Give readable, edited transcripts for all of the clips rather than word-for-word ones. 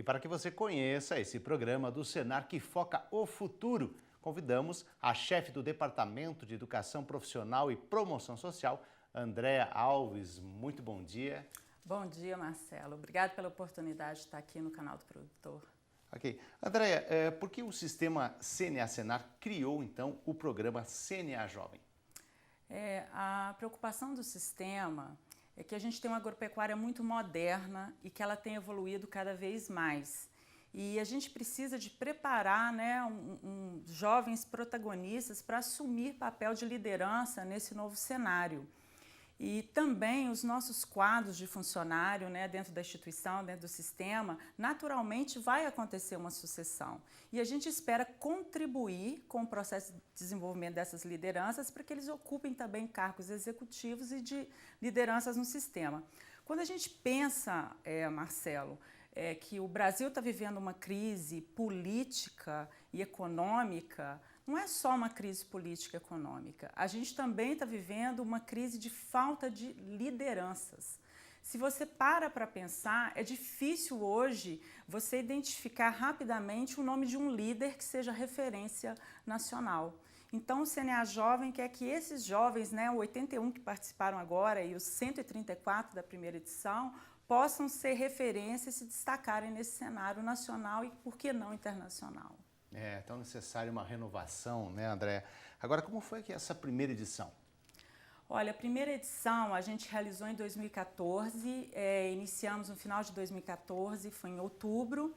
E para que você conheça esse programa do Senar que foca o futuro, convidamos a chefe do Departamento de Educação Profissional e Promoção Social, Andréa Alves. Muito bom dia. Bom dia, Marcelo. Obrigada pela oportunidade de estar aqui no canal do produtor. Ok. Andréa, por que o sistema CNA Senar criou, então, o programa CNA Jovem? A preocupação do sistema é que a gente tem uma agropecuária muito moderna e que ela tem evoluído cada vez mais. E a gente precisa de preparar, jovens protagonistas para assumir papel de liderança nesse novo cenário. E também os nossos quadros de funcionário, dentro da instituição, dentro do sistema, naturalmente vai acontecer uma sucessão. E a gente espera contribuir com o processo de desenvolvimento dessas lideranças para que eles ocupem também cargos executivos e de lideranças no sistema. Quando a gente pensa, Marcelo, que o Brasil está vivendo uma crise política e econômica, não é só uma crise política e econômica, a gente também está vivendo uma crise de falta de lideranças. Se você para pensar, é difícil hoje você identificar rapidamente o nome de um líder que seja referência nacional. Então o CNA Jovem quer que esses jovens, 81 que participaram agora e os 134 da primeira edição, possam ser referência e se destacarem nesse cenário nacional e, por que não, internacional. É tão necessária uma renovação, Andréa? Agora, como foi que essa primeira edição? Olha, a primeira edição a gente realizou em 2014, iniciamos no final de 2014, foi em outubro,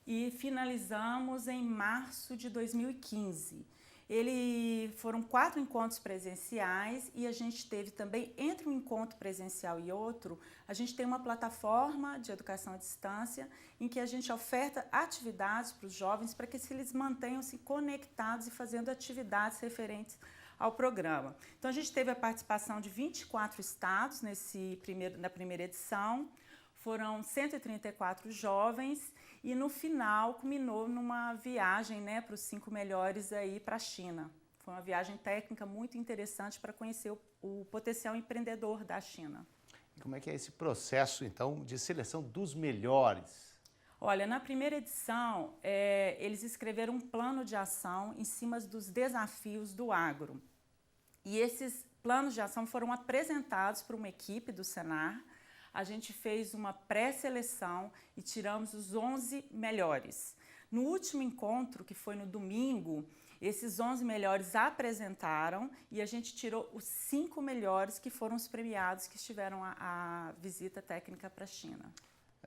e finalizamos em março de 2015. Foram 4 encontros presenciais e a gente teve também, entre um encontro presencial e outro, a gente tem uma plataforma de educação à distância em que a gente oferta atividades para os jovens para que eles mantenham-se conectados e fazendo atividades referentes ao programa. Então a gente teve a participação de 24 estados na primeira edição, foram 134 jovens e no final culminou numa viagem para os 5 melhores aí para a China. Foi uma viagem técnica muito interessante para conhecer o potencial empreendedor da China. E como é que é esse processo, então, de seleção dos melhores? Olha, na primeira edição, eles escreveram um plano de ação em cima dos desafios do agro. E esses planos de ação foram apresentados por uma equipe do Senar. A gente fez uma pré-seleção e tiramos os 11 melhores. No último encontro, que foi no domingo, esses 11 melhores apresentaram e a gente tirou os 5 melhores que foram os premiados que estiveram a visita técnica para a China.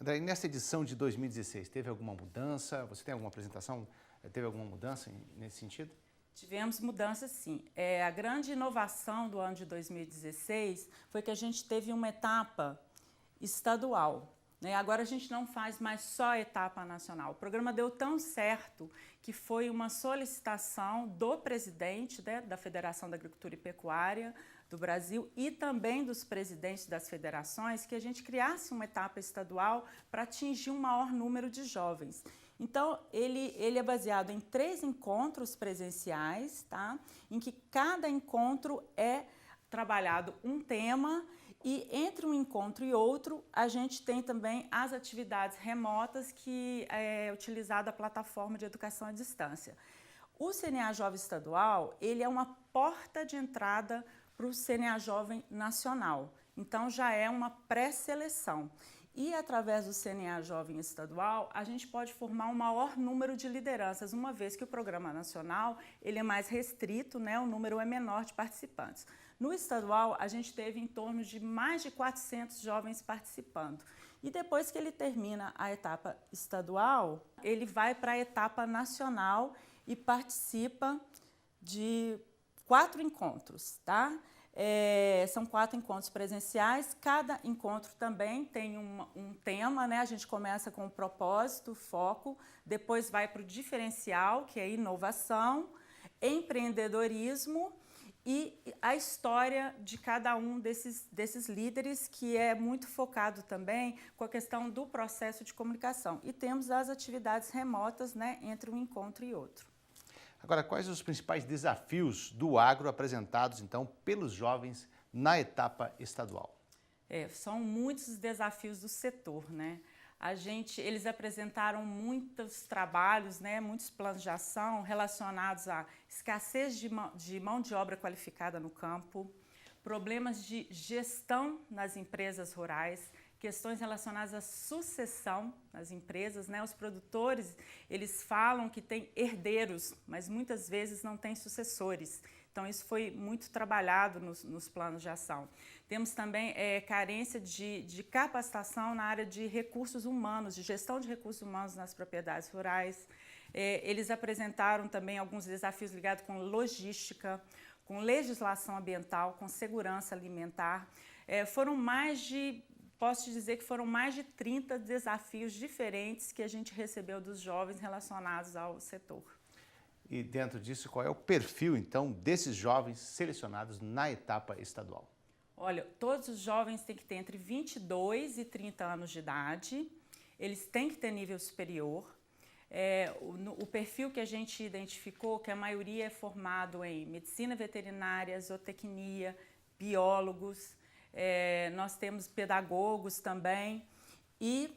André, nessa edição de 2016, teve alguma mudança? Você tem alguma apresentação? Teve alguma mudança nesse sentido? Tivemos mudanças, sim. A grande inovação do ano de 2016 foi que a gente teve uma etapa estadual. Agora a gente não faz mais só a etapa nacional. O programa deu tão certo que foi uma solicitação do presidente da Federação da Agricultura e Pecuária do Brasil e também dos presidentes das federações que a gente criasse uma etapa estadual para atingir um maior número de jovens. Então, ele é baseado em 3 encontros presenciais, em que cada encontro é trabalhado um tema e entre um encontro e outro a gente tem também as atividades remotas que é utilizada a plataforma de educação à distância. O CNA Jovem Estadual, ele é uma porta de entrada para o CNA Jovem Nacional, então já é uma pré-seleção. E através do CNA Jovem Estadual, a gente pode formar um maior número de lideranças, uma vez que o programa nacional ele é mais restrito, o número é menor de participantes. No estadual, a gente teve em torno de mais de 400 jovens participando. E depois que ele termina a etapa estadual, ele vai para a etapa nacional e participa de 4 encontros, são 4 encontros presenciais, cada encontro também tem um tema, a gente começa com o propósito, foco, depois vai para o diferencial, que é inovação, empreendedorismo e a história de cada um desses líderes, que é muito focado também com a questão do processo de comunicação. E temos as atividades remotas, entre um encontro e outro. Agora, quais os principais desafios do agro apresentados, então, pelos jovens na etapa estadual? São muitos desafios do setor, Eles apresentaram muitos trabalhos, né, muitos planos de ação relacionados à escassez de mão de obra qualificada no campo, problemas de gestão nas empresas rurais, questões relacionadas à sucessão nas empresas, né? Os produtores, eles falam que têm herdeiros, mas muitas vezes não têm sucessores. Então, isso foi muito trabalhado nos planos de ação. Temos também carência de capacitação na área de recursos humanos, de gestão de recursos humanos nas propriedades rurais. Eles apresentaram também alguns desafios ligados com logística, com legislação ambiental, com segurança alimentar. Posso te dizer que foram mais de 30 desafios diferentes que a gente recebeu dos jovens relacionados ao setor. E dentro disso, qual é o perfil, então, desses jovens selecionados na etapa estadual? Olha, todos os jovens têm que ter entre 22 e 30 anos de idade, eles têm que ter nível superior. O perfil que a gente identificou, que a maioria é formado em medicina veterinária, zootecnia, biólogos, nós temos pedagogos também, e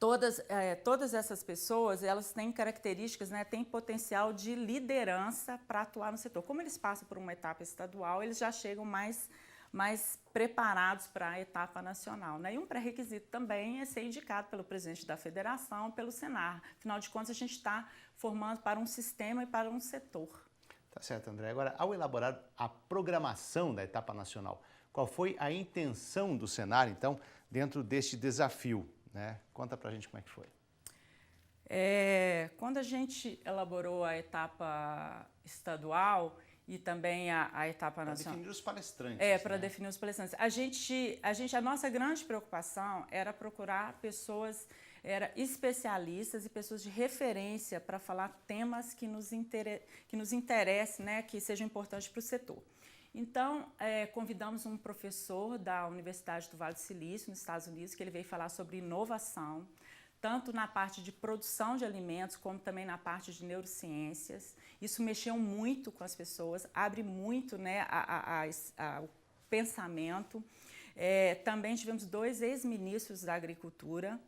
todas essas pessoas, elas têm características, né, têm potencial de liderança para atuar no setor. Como eles passam por uma etapa estadual, eles já chegam mais preparados para a etapa nacional, né? E um pré-requisito também é ser indicado pelo presidente da federação, pelo Senar. Afinal de contas, a gente está formando para um sistema e para um setor. Tá certo, André. Agora, ao elaborar a programação da etapa nacional, qual foi a intenção do Senar, então, dentro deste desafio, né? Conta pra gente como é que foi. Quando a gente elaborou a etapa estadual e também a etapa nacional... Para definir os palestrantes. Para definir os palestrantes. A nossa grande preocupação era procurar pessoas, especialistas e pessoas de referência para falar temas que nos interessem, né, que sejam importantes para o setor. Então, convidamos um professor da Universidade do Vale do Silício, nos Estados Unidos, que ele veio falar sobre inovação, tanto na parte de produção de alimentos, como também na parte de neurociências. Isso mexeu muito com as pessoas, abre muito, né, o pensamento. Também tivemos 2 ex-ministros da Agricultura,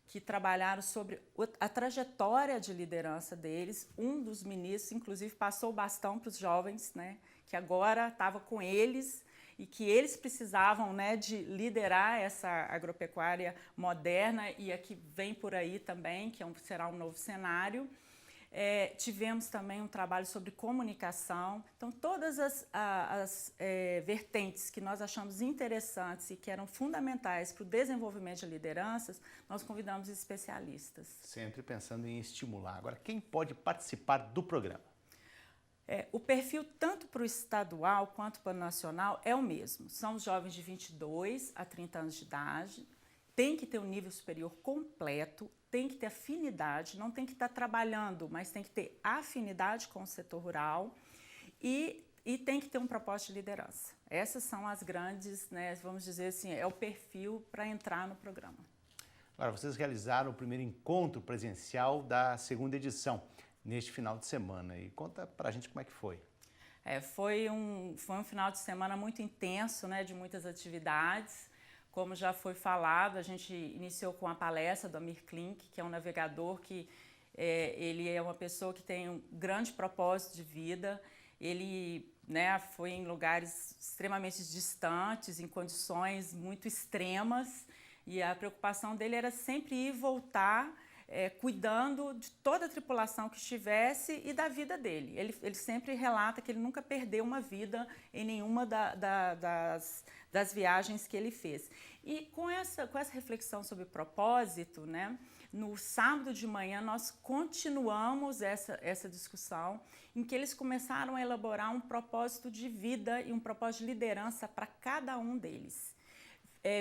que trabalharam sobre a trajetória de liderança deles. Um dos ministros, inclusive, passou o bastão para os jovens, né, que agora estava com eles e que eles precisavam, né, de liderar essa agropecuária moderna, e aqui vem por aí também, que será um novo cenário. Tivemos também um trabalho sobre comunicação. Então, todas as vertentes que nós achamos interessantes e que eram fundamentais para o desenvolvimento de lideranças, nós convidamos especialistas. Sempre pensando em estimular. Agora, quem pode participar do programa? O perfil, tanto para o estadual quanto para o nacional, é o mesmo. São os jovens de 22 a 30 anos de idade, tem que ter um nível superior completo, tem que ter afinidade, não tem que estar trabalhando, mas tem que ter afinidade com o setor rural e tem que ter um propósito de liderança. Essas são as grandes, né, vamos dizer assim, é o perfil para entrar no programa. Agora, vocês realizaram o primeiro encontro presencial da 2ª edição, neste final de semana. E conta pra gente como é que foi. Foi um final de semana muito intenso, né, de muitas atividades. Como já foi falado, a gente iniciou com a palestra do Amir Klink, que é um navegador que ele é uma pessoa que tem um grande propósito de vida. Ele, né, foi em lugares extremamente distantes, em condições muito extremas, e a preocupação dele era sempre ir e voltar, cuidando de toda a tripulação que estivesse e da vida dele. Ele sempre relata que ele nunca perdeu uma vida em nenhuma das viagens que ele fez. E com essa reflexão sobre propósito, né, no sábado de manhã nós continuamos essa discussão, em que eles começaram a elaborar um propósito de vida e um propósito de liderança para cada um deles.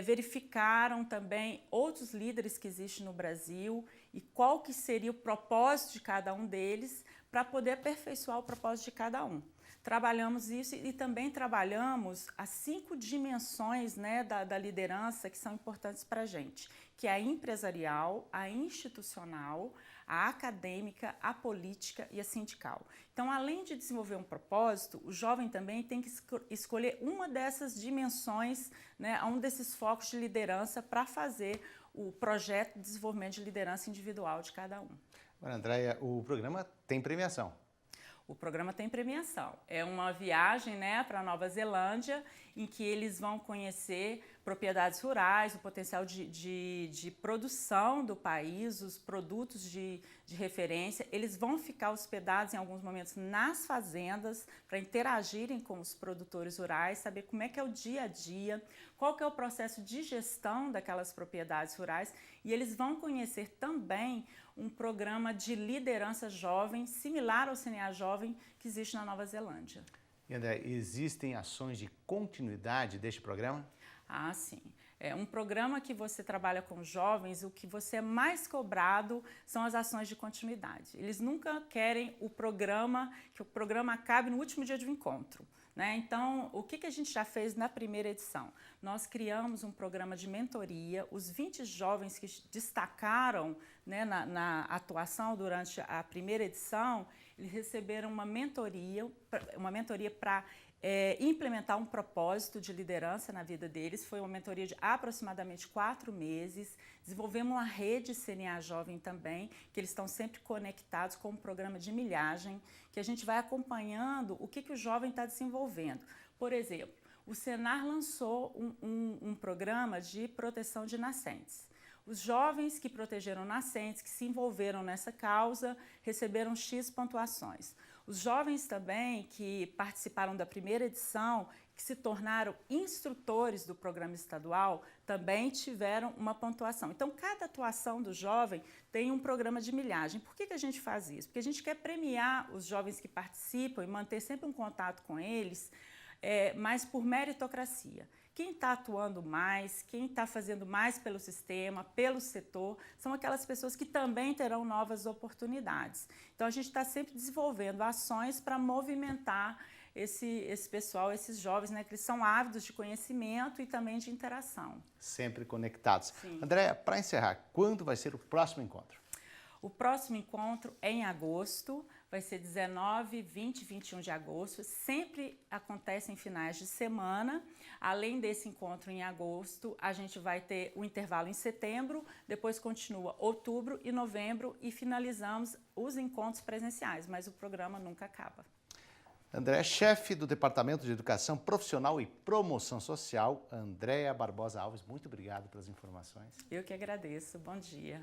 Verificaram também outros líderes que existem no Brasil e qual que seria o propósito de cada um deles para poder aperfeiçoar o propósito de cada um. Trabalhamos isso e também trabalhamos as 5 dimensões, né, da liderança que são importantes para a gente, que é a empresarial, a institucional, a acadêmica, a política e a sindical. Então, além de desenvolver um propósito, o jovem também tem que escolher uma dessas dimensões, né, um desses focos de liderança para fazer o projeto de desenvolvimento de liderança individual de cada um. Agora, Andréia, o programa tem premiação. O programa tem premiação. É uma viagem, né, para Nova Zelândia, em que eles vão conhecer propriedades rurais, o potencial de produção do país, os produtos de referência. Eles vão ficar hospedados em alguns momentos nas fazendas para interagirem com os produtores rurais, saber como é que é o dia a dia, qual que é o processo de gestão daquelas propriedades rurais, e eles vão conhecer também um programa de liderança jovem, similar ao CNA Jovem, que existe na Nova Zelândia. E André, existem ações de continuidade deste programa? Ah, sim. É um programa que você trabalha com jovens, o que você é mais cobrado são as ações de continuidade. Eles nunca querem que o programa acabe no último dia de um encontro, né? Então, o que a gente já fez na primeira edição? Nós criamos um programa de mentoria. Os 20 jovens que destacaram, né, na atuação durante a primeira edição, eles receberam uma mentoria para implementar um propósito de liderança na vida deles. Foi uma mentoria de aproximadamente 4 meses. Desenvolvemos uma rede CNA Jovem também, que eles estão sempre conectados com um programa de milhagem, que a gente vai acompanhando o que o jovem está desenvolvendo. Por exemplo, o Senar lançou um programa de proteção de nascentes. Os jovens que protegeram nascentes, que se envolveram nessa causa, receberam X pontuações. Os jovens também que participaram da primeira edição, que se tornaram instrutores do programa estadual, também tiveram uma pontuação. Então, cada atuação do jovem tem um programa de milhagem. Por que a gente faz isso? Porque a gente quer premiar os jovens que participam e manter sempre um contato com eles, mas por meritocracia. Quem está atuando mais, quem está fazendo mais pelo sistema, pelo setor, são aquelas pessoas que também terão novas oportunidades. Então, a gente está sempre desenvolvendo ações para movimentar esse pessoal, esses jovens, né, que eles são ávidos de conhecimento e também de interação. Sempre conectados. Sim. Andréia, para encerrar, quando vai ser o próximo encontro? O próximo encontro é em agosto, vai ser 19, 20 e 21 de agosto. Sempre acontece em finais de semana. Além desse encontro em agosto, a gente vai ter o intervalo em setembro, depois continua outubro e novembro e finalizamos os encontros presenciais, mas o programa nunca acaba. Andréia, chefe do Departamento de Educação Profissional e Promoção Social, Andréia Barbosa Alves, muito obrigado pelas informações. Eu que agradeço. Bom dia.